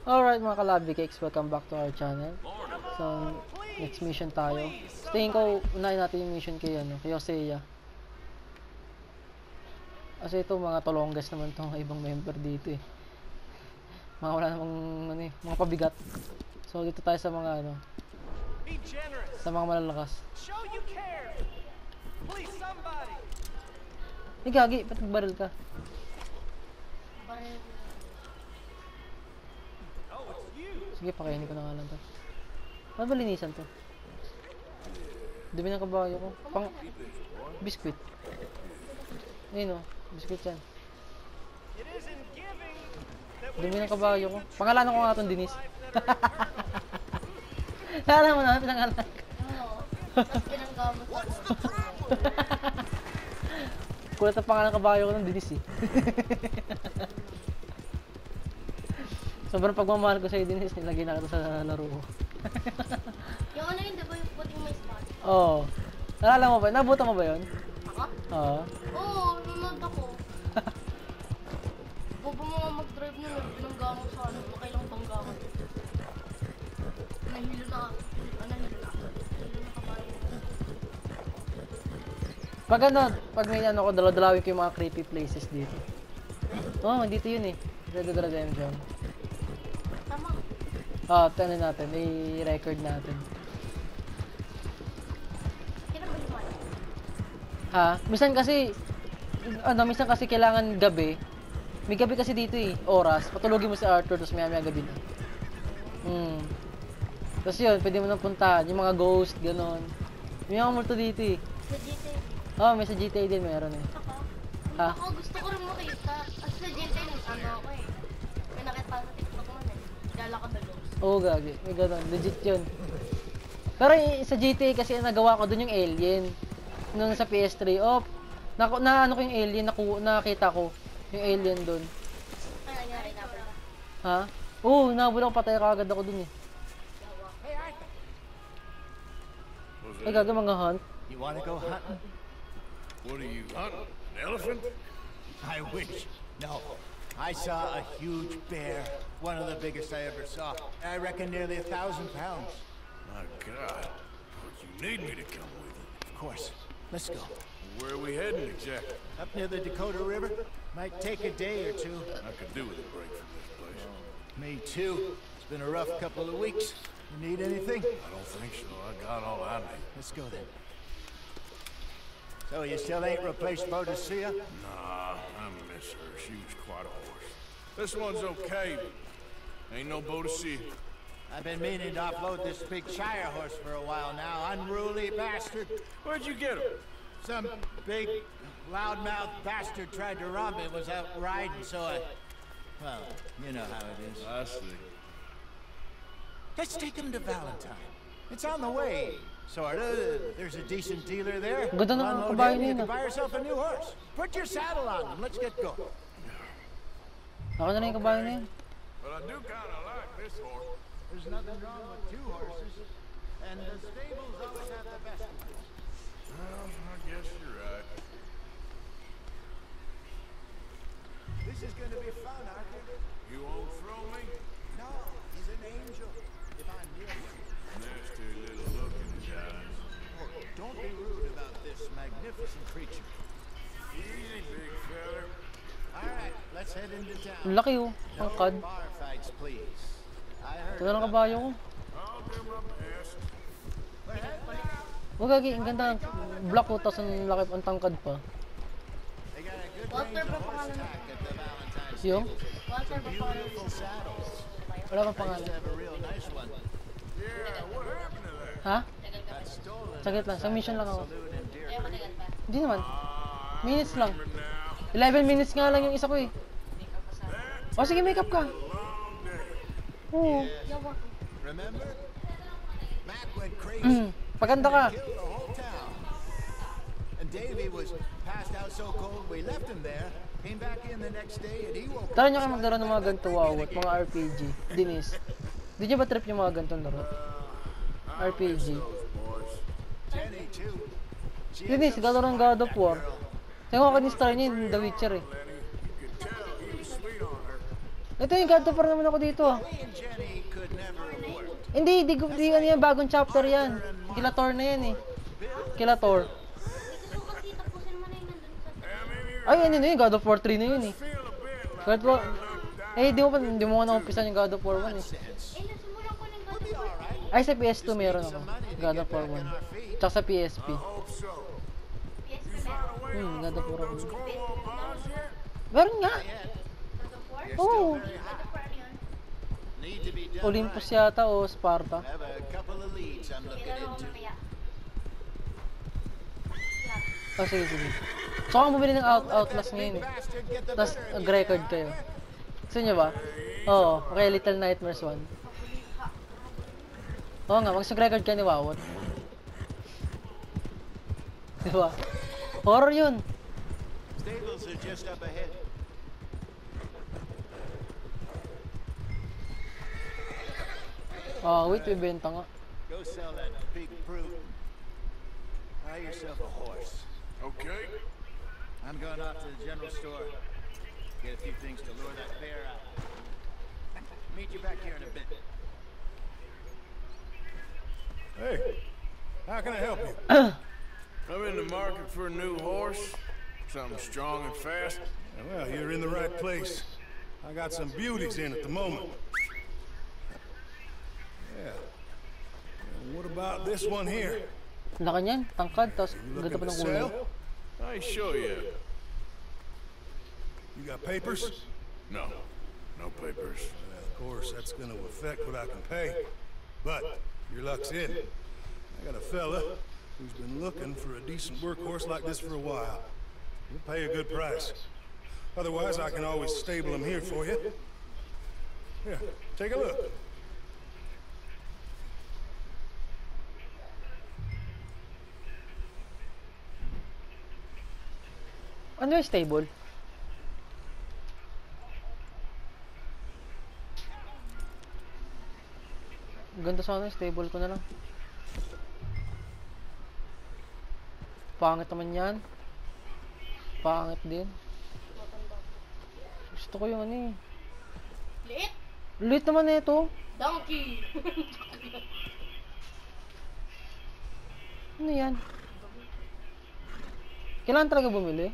Alright mga kalabi cakes, welcome back to our channel. So, next mission tayo. So, tingin ko, unahin natin yung mission kay Hosea. Kasi ito, mga tolonggas naman itong ibang member dito eh. Mga wala namang, mga pabigat. So, dito tayo sa mga, sa mga malalakas. Hey, gagi, ba't nagbaril ka? Sige, pakainin ko na nga lang to. Ano ba linisan to? Dumi ng kabayo ko. Pang... Biskuit. Ayun o. Biskuit yan. Dumi ng kabayo ko. Pangalanan ko nga itong Denise. Alam mo na, pinangalan ka. Oo. Tapos pinanggamot ako. Kulat ang pangalan ng kabayo ko ng Denise eh. Sobrang pagmamahal ko sa'yo, Denise, nilagay na ito sa laro ko. Yung ano yun, diba yung puting may spot? Oo. Nalala mo ba? Nabuta mo ba yun? Ako? Oo. Oo, nunod ako. Bobo mo nga mag-drive nun, pinanggamot sa ano, makailang panggamot. Nahilo na ako. Nahilo na kabayo. Pag may ano ko, daladalawin ko yung mga creepy places dito. Oo, dito yun eh. Red Dead Redemption. Tama. Ano natin, i-record natin. Kailan ba yung Minsan kasi kailangan gabi. May gabi kasi dito eh, oras. Patulogin mo si Arthur, tapos maya gabi na. Tapos yun, pwede mo nang puntahan, yung mga ghost, ganon. May mga multo dito eh. Sa GTA. May sa GTA din meron eh. Ako gusto ko rin makita. Kasi sa GTA, ano ako eh. May nakita sa TikTok mo eh. Gala ko na ghost. Oo, gagi. May ganon. Legit yun. Pero sa GTA kasi nagawa ko dun yung alien. Nung sa PS3. Ano ko yung alien, nakita ko. Yung alien dun. Ano nangyari na pala? Oo, nabula ko, patay ka agad ako dun eh. Ay, gaga mga hunt. You wanna go hunting? What are you hunting? An elephant? I wish. No. I saw a huge bear. One of the biggest I ever saw. I reckon nearly 1,000 pounds. My God. But you need me to come with you. Of course. Let's go. Where are we heading exactly? Up near the Dakota River. Might take a day or two. I could do with a break from this place. Me too. It's been a rough couple of weeks. You need anything? I don't think so. I got all I need. Let's go then. So you still ain't replaced Boadicea? Nah, I miss her. She was quite a horse. This one's okay, but ain't no Boadicea. I've been meaning to offload this big Shire horse for a while now. Unruly bastard. Where'd you get her? Some big, loudmouth bastard tried to rob me. Was out riding, so well, you know how it is. I see. Let's take him to Valentine. It's on the way, sorta. There's a decent dealer there. Ganda ng Unload kabayo him, niya, you no? can buy yourself a new horse. Put your saddle on him. Let's get going. Ako na lang yung kabayo na yun. But I do kind of like this horse. There's nothing wrong with two horses, and the stables always have the best ones. Well, I guess you're right. This is going to be fun, Arthur. You won't throw me? No, he's an angel. If I'm near him. Nasty little look in his eyes. Oh, don't be rude about this magnificent creature. Easy, big feller. All right, let's head into Ang town. laki oh, ang kad. No bar fights, please. I heard. Ito na lang kabayo ko. I'll do my best. Huwag gagi, ang ganda. Black ko, tapos ang laki, ang tangkad pa. They got a good Walter range ba of pangalan horseback at the Valentine's. Yung? Walter ba pa rin? Beautiful saddles. Wala kang I used pangalan. to have a real nice one. Yeah, what happened to that? Ha? Got stolen. Saglit lang, sa mission lang ako. Saloon in Deer Ayaw Creek. matagal pa. Hindi naman. I Minutes lang. remember now. 11 minutes nga lang yung isa ko eh. O sige, make up ka. Long day. Oo. Yawa. Remember? Mac went crazy. Paganda ka. Killed the whole town. And Davey was passed out so cold we left him there. Came back in the next day and he woke Tara up. nyo kayo maglaro ng mga ganito wawat, mga RPG. Denise. Di nyo ba trip yung mga ganitong laro? RPG. Those boys. Jenny too. She Denise, ends up galaro ng God of War. girl. Tingnan ko kanis try niya yung The Witcher eh. Lenny, you could tell he was sweet on her. Ito yung God of War naman ako dito. Me and Jenny could never have worked. Hindi, di ano yan, bagong chapter yan. Kila Thor na yan eh. Kila Thor. Gusto ko kasi tapusin mo na yung nandun sa... Ay, ano na yun, God of War 3 na yun eh. God of War... Eh, di mo nga na-umpisan yung God of War 1 eh. Nasimulan ko ng God of War. Ay, sa PS2 meron ako. God of War 1. Tsaka sa PSP. Hope so. PSP meron. God of War 1. Cornwall bonds yet? Meron nga. God of War? Oo. God of War ano yun? Need to be done Olympus right. yata o Sparta. I have a couple of leads I'm looking Kilala ko into. mamaya. Oh, sige, sige. So, ako bumili ng Outlast ngayon eh. Bastard get the Tapos, better of you. nag-record kayo. Gusto nyo ba? Oo, okay, Little Nightmares 1. Oo nga, mag-record ka ni Wawot. Diba? Horror yun. Stables are just up ahead. Wait, bibenta nga. Go sell that big brute. Buy yourself a horse. Okay. I'm going off to the general store. Get a few things to lure that bear out. Meet you back here in a bit. Hey, how can I help you? I'm in the market for a new horse. Something strong and fast. Well, you're in the right place. I got some beauties in at the moment. Yeah. And what about this one here? Laki niyan, tangkad, tapos You ganda looking pa to ng kulay. sell? I show you. You got papers? No, no papers. Of course, that's gonna affect what I can pay. But your luck's in. I got a fella who's been looking for a decent workhorse like this for a while. He'll pay a good price. Otherwise, I can always stable him here for you. Here, take a look. Ano yung stable? Ganda sana yung stable ko na lang. Pangit naman yan. Pangit din. Gusto ko yung ano eh. Liit? Lit naman na ito. Donkey! Ano yan? Kailangan talaga bumili?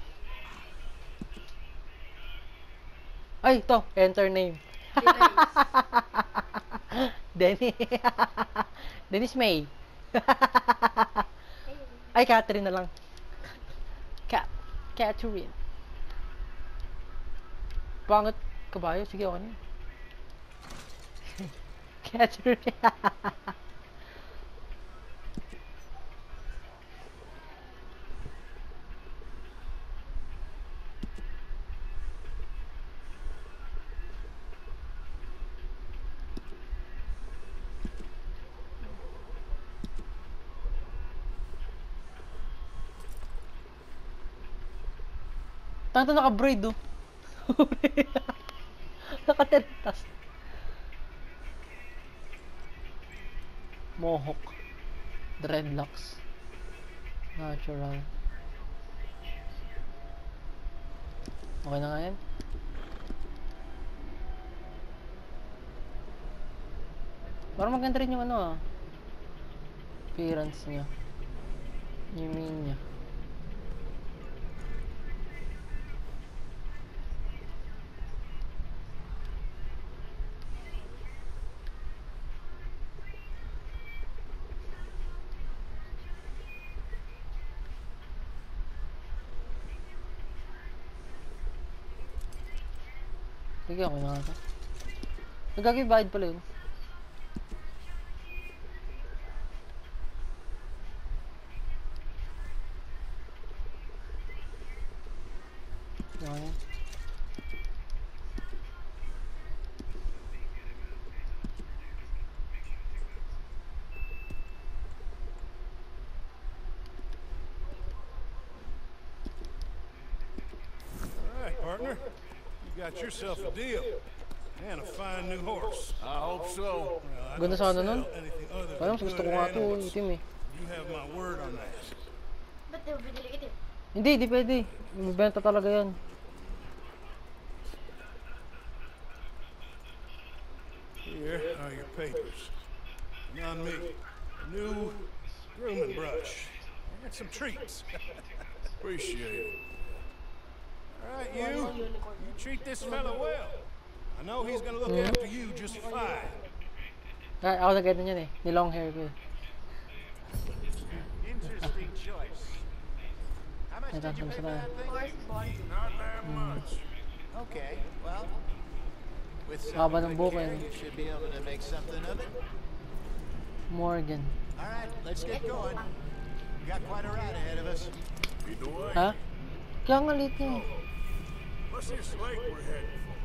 Ay, to. Enter name. Denny. Dennis May. Ay, Catherine na lang. Catherine. Pangit kabayo. Sige, ako na. Catherine. Tanto naka-braid oh. Naka-tentas. Mohawk. Dreadlocks. Natural. Okay na nga yan. Parang maganda rin yung ano ah. Appearance niya. Yung mane niya. Sige, okay na nga ito. Nagkakibahid pala yun. Okay. All right, partner. You got yourself a deal. And a fine new horse. I hope so. Well, I Ganda don't sana nun. sell anything other than Parang mas gusto ko good nga ito, animals. itim eh. You have my word on that. Ba't di mo binili itim? Hindi, di pwede. Mabenta talaga yan. Here are your papers. And on me, a new grooming brush. And some treats. Appreciate it. All right, you treat this fella well. I know he's gonna look after you just fine. Ah, ako na ganun yan eh. Nilong hair ko eh. Interesting choice. How much did you pay for that thing? Force bond. Not that much. Okay, well, with Haba some ng good buhok care, eh. you should be able to make something of it. Morgan. All right, let's get going. We got quite a ride ahead of us. Either way, Ha? Kaya nga late niya eh. what's this lake we're heading for?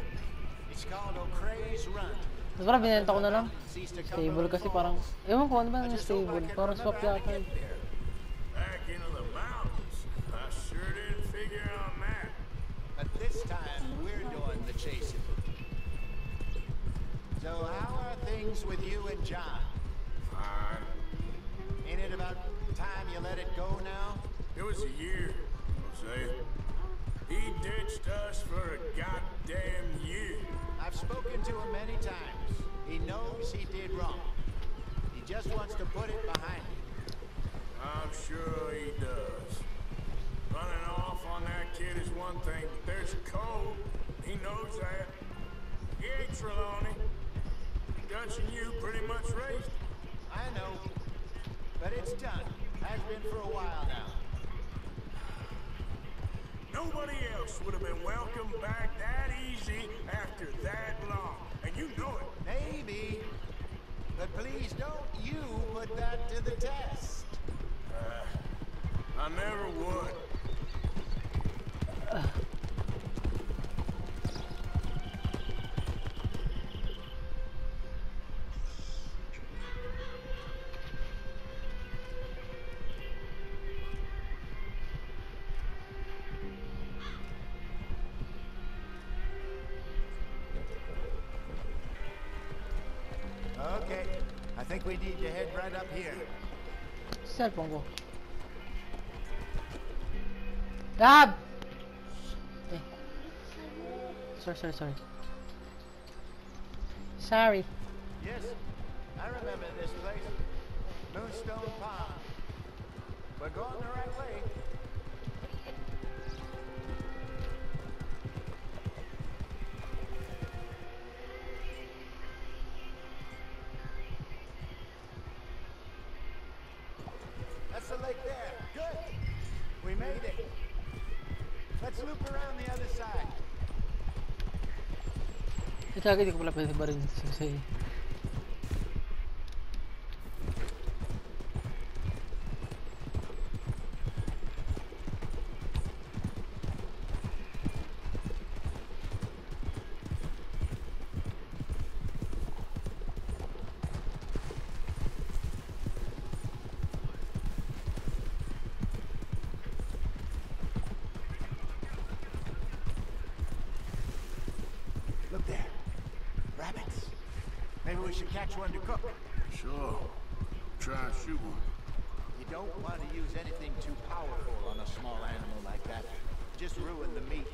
It's called O'Crea's Run. Mas parang binenta ko na lang. It's east of Stable Cumberland kasi Falls. parang, ewan ko ano ba I yung just hope I stable. can Parang swap remember how to yata. get there. Back into the mountains. I sure didn't figure on that. But this time, we're doing the chasing. So how are things with you and John? Fine. Ain't it about time you let it go now? It was a year, Jose. He ditched us for a goddamn year. I've spoken to him many times. He knows he did wrong. He just wants to put it behind him. I'm sure he does. Running off on that kid is one thing, but there's a code. He knows that. He ain't Trelawney. Dutch and you pretty much raised him. I know. But it's done. Has been for a while now. Nobody else would have been welcomed back that easy after that long. And you know it. Maybe. But please don't you put that to the test. I never would. Okay. I think we need to head right up here. Cellphone ko. Gab! Eh. Sorry. Sorry. Yes. I remember this place. Moonstone Pond. We're going the right way. That's the lake there. Good. We made it. Let's loop around the other side. Ito agad di ko pala pwede ba rin kasi Look there. Rabbits. Maybe we should catch one to cook. Sure. Try and shoot one. You don't want to use anything too powerful on a small animal like that. Just ruin the meat.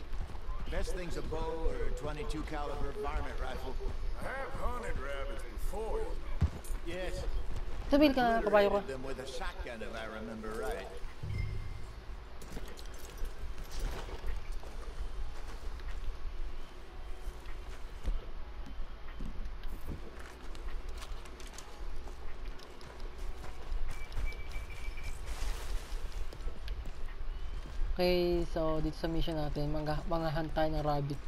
Best thing's a bow or a 22 caliber varmint rifle. I have hunted rabbits before. Yes. sabihin ka na kabayo ko. Obliterated them with a shotgun if I remember right. Okay, so dito sa mission natin, mga hunt tayo ng rabbit.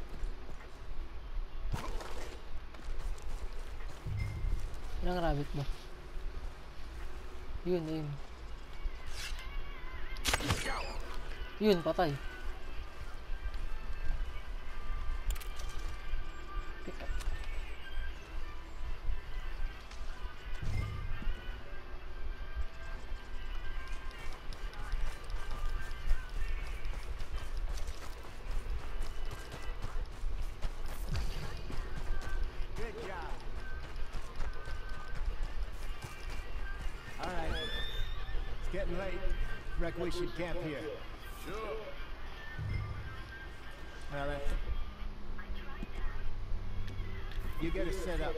Ilang rabbit mo? Yun. Yun, patay. Pick up. Good job. All right. It's getting late. Reckon we should camp here. Sure. Well, you get us set up.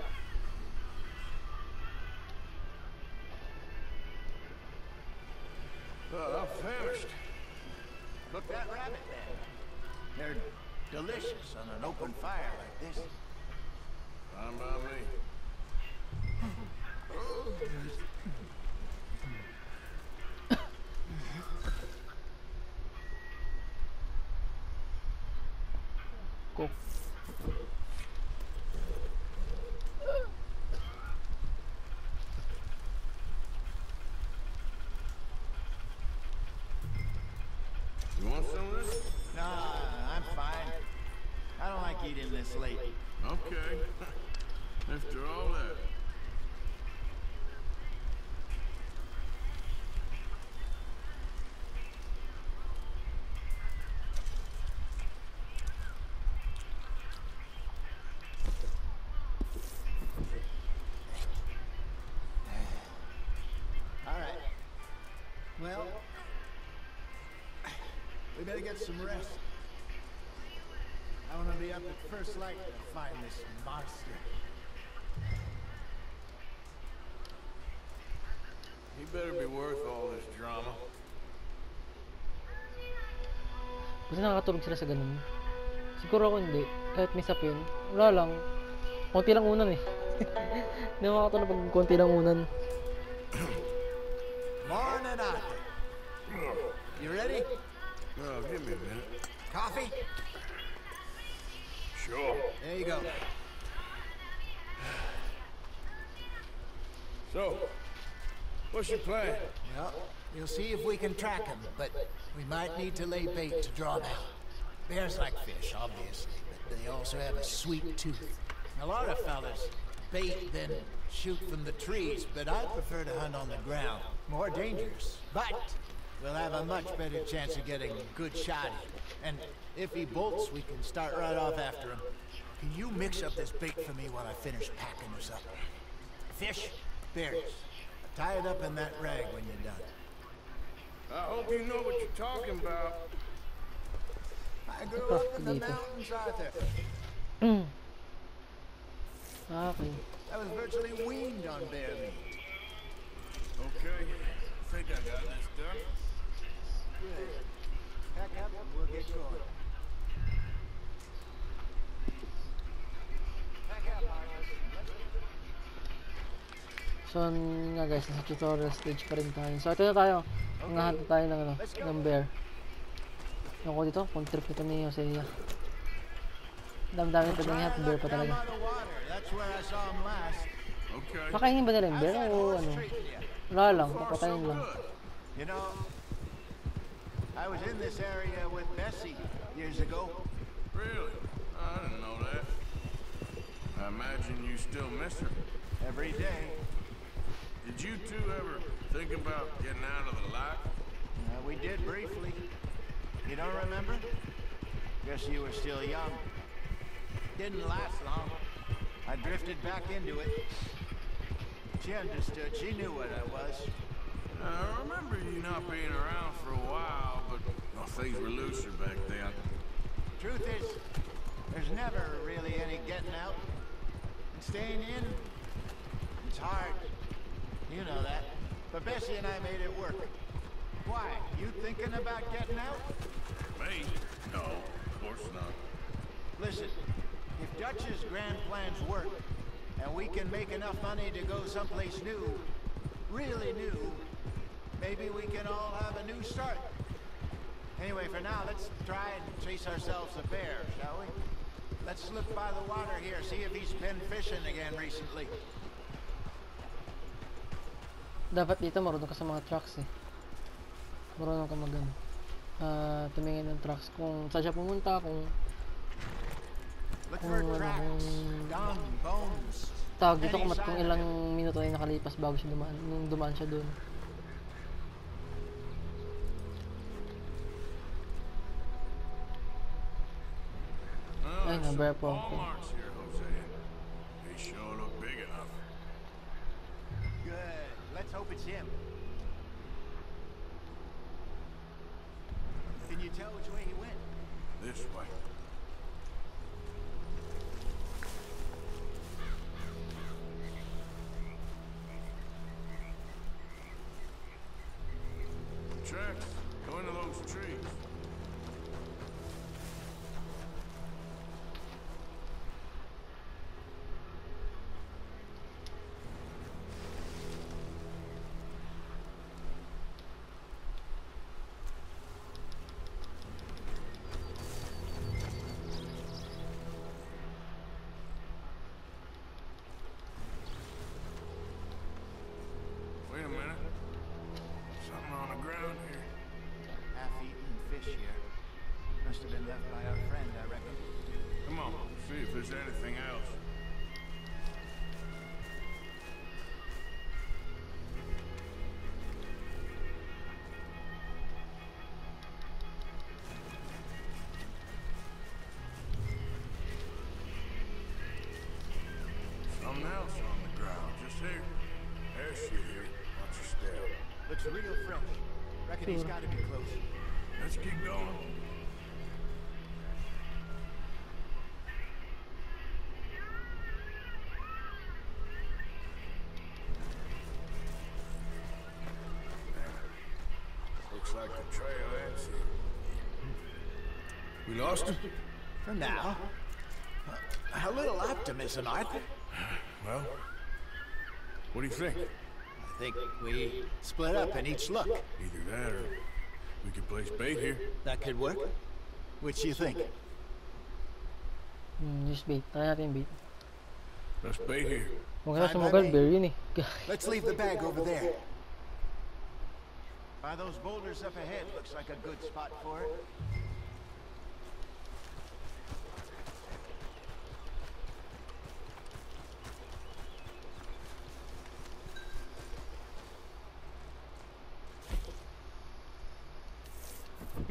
famished. Cook that rabbit then. They're delicious on an open fire like this. Fine by me. Cook. You want some of this? Nah, I'm fine. I don't like eating this late. Okay. After all that. All right. Well, we better get some rest. I want to be up at first light to find this monster. He better be worth all this drama. Kasi nakakatulog sila sa ganun. Siguro ako hindi. Kahit may sapin. Wala lang. Konti lang unan eh. Hindi ako makatulog pag konti lang unan. Morning, Arthur. You ready? Oh, give me a minute. Coffee? Sure. There you go. So, what's your plan? Well, we'll see if we can track him, but we might need to lay bait to draw them out. Bears like fish, obviously, but they also have a sweet tooth. A lot of fellas bait then shoot from the trees, but I prefer to hunt on the ground. More dangerous, but we'll have a much better chance of getting a good shot at him. And if he bolts, we can start right off after him. Can you mix up this bait for me while I finish packing this up? Fish, berries. Tie it up in that rag when you're done. I hope you know what you're talking about. I grew up in the mountains, Arthur. Okay. I was virtually weaned on bear meat. Okay. I think I got this done. Good. Pack up and we'll get going. Pack up, Arthur. Let's go. So, yun nga guys, nasa tutorial stage pa rin tayo. So, ito na tayo. Nangahat na tayo ng, ano, ng bear. Yung ko dito, kung trip nito ni Hosea. Dami-dami pa din yung bear pa talaga. Down by the water. That's where I saw him last. Okay. Pakainin ba nila yung bear How's that o horse ano? treating you? Wala lang, papatayin lang. You know, I was in this area with Bessie years ago. Really? I didn't know that. I imagine you still miss her. Every day. Did you two ever think about getting out of the light? We did briefly. You don't remember? Guess you were still young. Didn't last long. I drifted back into it. She understood. She knew what I was. I remember you not being around for a while, but well, things were looser back then. Truth is, there's never really any getting out. And staying in, it's hard. You know that. But Bessie and I made it work. Why? You thinking about getting out? Me? No, of course not. Listen, if Dutch's grand plans work, and we can make enough money to go someplace new, really new, maybe we can all have a new start. Anyway, for now, let's try and chase ourselves a bear, shall we? Let's look by the water here, see if he's been fishing again recently. Dapat dito marunong ka sa mga trucks eh. Marunong ka mag tumingin ng trucks kung saan siya pumunta, kung Look for tracks, dung, bones. tawag dito kung ilang minuto na yung nakalipas bago siya dumaan, nung dumaan siya doon. Ay, na-bear po ako. Walmart's here, Hosea. They sure look big enough. Good. Let's hope it's him. Can you tell which way he went? This way. Tracks. the trees. Wait a minute. Something on the ground here. Half-eaten fish here. Must have been left by our friend, I reckon. Come on, see if there's anything else. Something else on the ground, just here. There's shit here. Watch your step. Looks real fresh. Reckon he's got to be close. Let's keep going. Looks like the trail ends here. We lost him? For now. A little optimism, Arthur. Well, what do you think? I think we split up and each look. Either that or we could place bait here. That could work. Which you think? Just bait. Try natin yung bait. Let's bait here. Huwag ka na Fine by sumugal, me. bear yun eh. Let's leave the bag over there. By those boulders up ahead, looks like a good spot for it.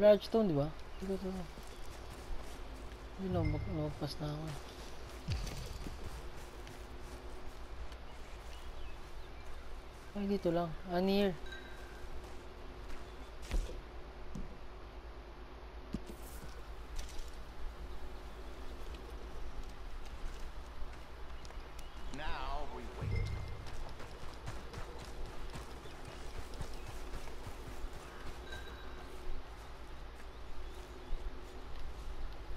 Largestone, di ba? Ito. Hindi lang, magpas na ako. Ay, dito lang. Near. Now we wait.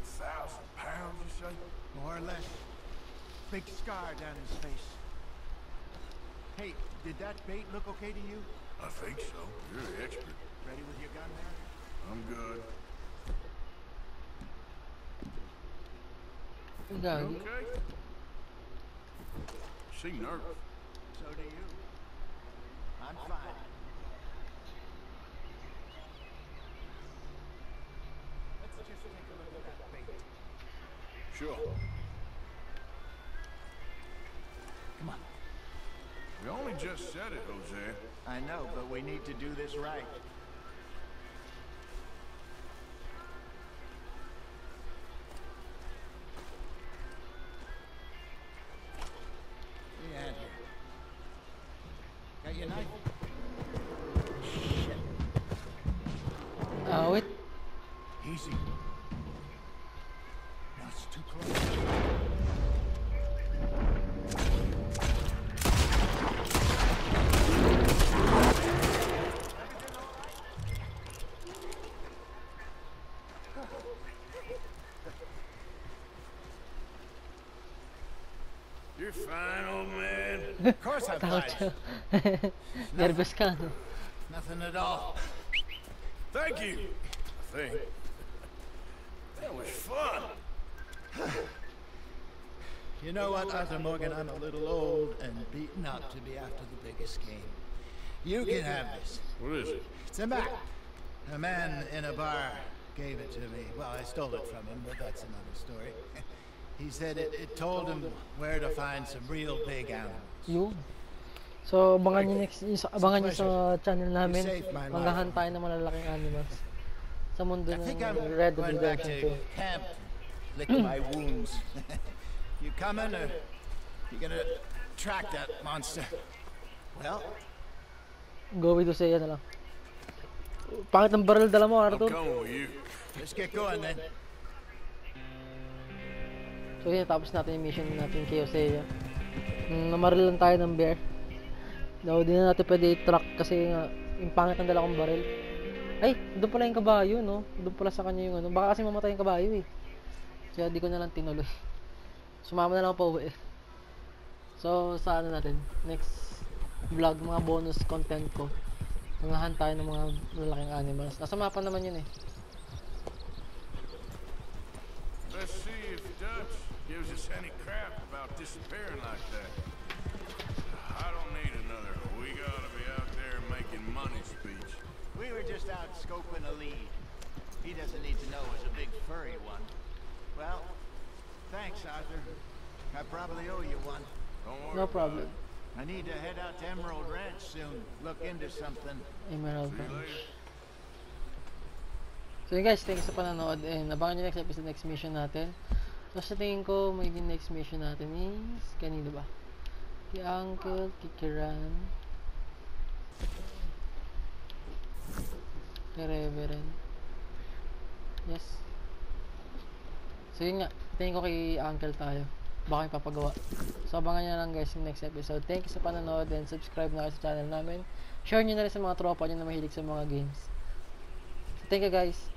£1,000, you say? More or less. Big scar down his face. Hey, did that bait look okay to you? I think so. You're the expert. Ready with your gun there? I'm good. Ay, You gagi. okay? She nervous. So do you. I'm fine. Let's just take a look at that bait. Sure. Come on. We only just said it, Jose. I know, but we need to do this right. Yeah, here. Got your knife? Shit. Wait. Easy. No, it's too close. You're fine, old man. Of course I'm Takot fine. siya. Nervous ka, no? Nothing at all. Thank you. I think. That was fun. You know what, Arthur Morgan, I'm a little old and beaten up to be after the biggest game. You can have this. What is it? It's a map. A man in a bar gave it to me. Well, I stole it from him, but that's another story. He said it told him where to find some real big animals. Yun. So, abangan nyo abangan nyo sa channel namin. saved my life. Maghahan tayo ng malalaking animals. Sa mundo I think I'm ng Red Dead going back Redemption to 2. camp to lick my wounds. You coming or you gonna track that monster? Well, Go with Hosea na lang. Pangit ng barrel dala mo, I'm Arthur. coming with you. let's get going then. So yun, tapos natin yung mission natin kay Hosea. Namaril lang tayo ng bear. Daw, di na natin pwede i-track kasi nga, yung pangit ng dala kong barrel. Ay, doon pala yung kabayo, no? Doon pala sa kanya yung ano. Baka kasi mamatay yung kabayo eh. Kaya di ko na lang tinuloy. Sumama na lang ako pa uwi. So, sa ano natin, next vlog, mga bonus content ko. Nangahan tayo ng mga lalaking animals. Nasa mapa naman yun eh. Let's see if Dutch gives us any crap about disappearing like that. I don't need another. We gotta be out there making money speech. We were just out scoping a lead. He doesn't need to know it's a big furry one. Well, thanks, Arthur. I probably owe you one. Don't worry No about problem. it. I need to head out to Emerald Ranch soon. Look into something. Emerald See you Ranch. later. So yun guys, thanks sa panonood and abangan nyo next episode, next mission natin. So sa tingin ko, magiging next mission natin is, kanino ba? Kay Uncle, kay Kiran, kay Reverend. Yes. So yun nga, tingin ko kay Uncle tayo. Baka yung papagawa. So abangan nyo lang guys yung next episode. Thank you sa panonood and subscribe na kayo sa channel namin. Share nyo na rin sa mga tropa nyo na mahilig sa mga games. So thank you guys.